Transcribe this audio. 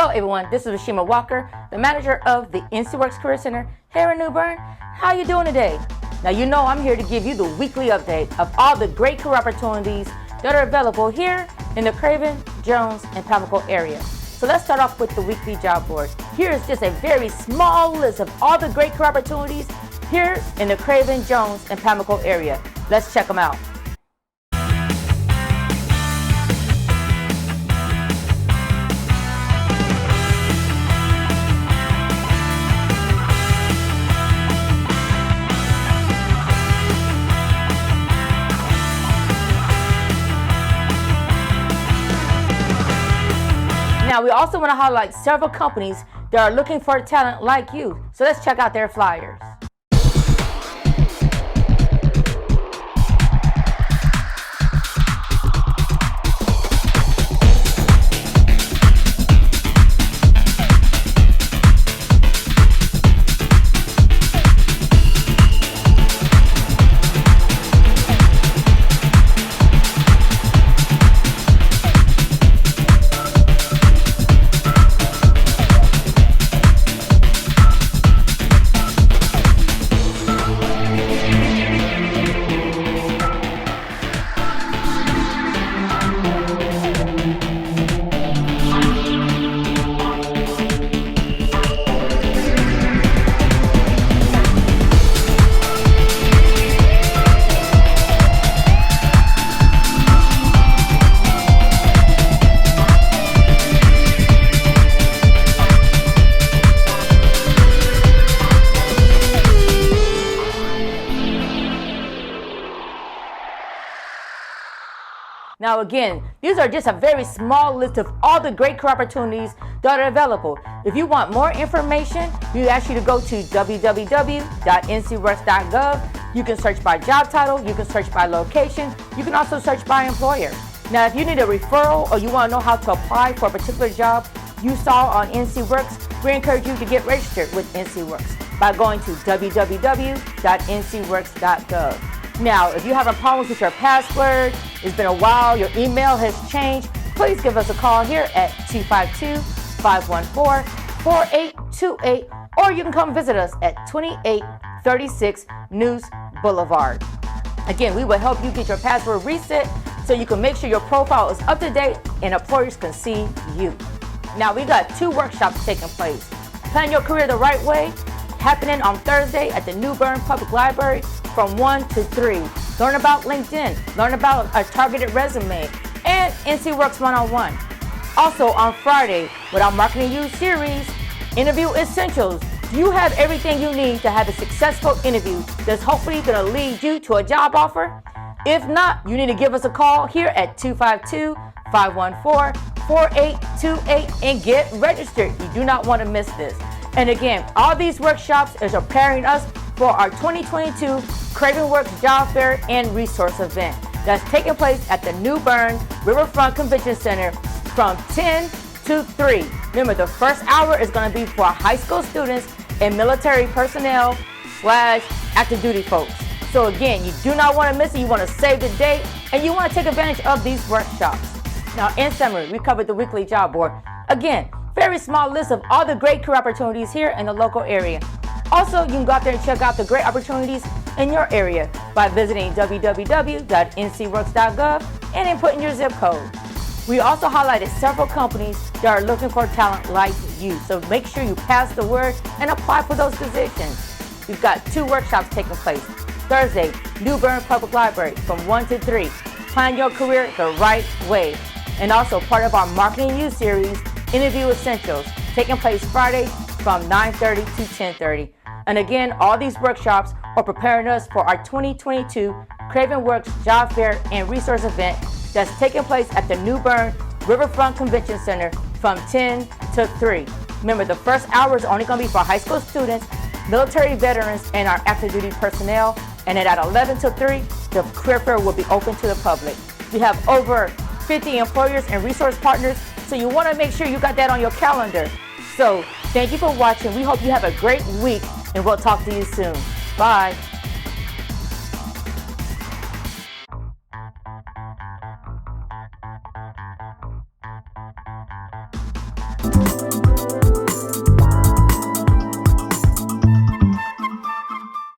Hello everyone, this is Rashima Walker, the manager of the NCWorks Career Center here in New Bern. How are you doing today? Now you know I'm here to give you the weekly update of all the great career opportunities that are available here in the Craven, Jones, and Pamlico area. So let's start off with the weekly job board. Here is just a very small list of all the great career opportunities here in the Craven, Jones, and Pamlico area. Let's check them out. Now, we also want to highlight several companies that are looking for talent like you. So let's check out their flyers. Now again, these are just a very small list of all the great career opportunities that are available. If you want more information, we ask you to go to www.ncworks.gov. You can search by job title, you can search by location, you can also search by employer. Now if you need a referral or you want to know how to apply for a particular job you saw on NCWorks, we encourage you to get registered with NCWorks by going to www.ncworks.gov. Now, if you're having problems with your password, it's been a while, your email has changed, please give us a call here at 252-514-4828, or you can come visit us at 2836 News Boulevard. Again, we will help you get your password reset so you can make sure your profile is up to date and employers can see you. Now, we got 2 workshops taking place. Plan Your Career the Right Way, happening on Thursday at the New Bern Public Library from 1 to 3. Learn about LinkedIn, learn about a targeted resume, and NCWorks one-on-one. Also on Friday, with our Marketing You series, Interview Essentials. Do you have everything you need to have a successful interview that's hopefully going to lead you to a job offer? If not, you need to give us a call here at 252-514-4828 and get registered. You do not want to miss this. And again, all these workshops is preparing us for our 2022 Craven Works Job Fair and Resource Event that's taking place at the New Bern Riverfront Convention Center from 10 to 3. Remember, the first hour is going to be for high school students and military personnel / active duty folks. So again, you do not want to miss it. You want to save the date and you want to take advantage of these workshops. Now, in summary, we covered the weekly job board. Again, very small list of all the great career opportunities here in the local area. Also, you can go out there and check out the great opportunities in your area by visiting www.ncworks.gov and inputting your zip code. We also highlighted several companies that are looking for talent like you. So make sure you pass the word and apply for those positions. We've got 2 workshops taking place. Thursday, New Bern Public Library from 1 to 3. Plan Your Career the Right Way. And also part of our Marketing You series, Interview Essentials, taking place Friday from 9:30 to 10:30. And again, all these workshops are preparing us for our 2022 Craven Works Job Fair and Resource Event that's taking place at the New Bern Riverfront Convention Center from 10 to 3. Remember, the first hour is only going to be for high school students, military veterans, and our active duty personnel. And then at 11 to 3, the career fair will be open to the public. We have over 50 employers and resource partners, so you want to make sure you got that on your calendar. So thank you for watching. We hope you have a great week, and we'll talk to you soon. Bye. you.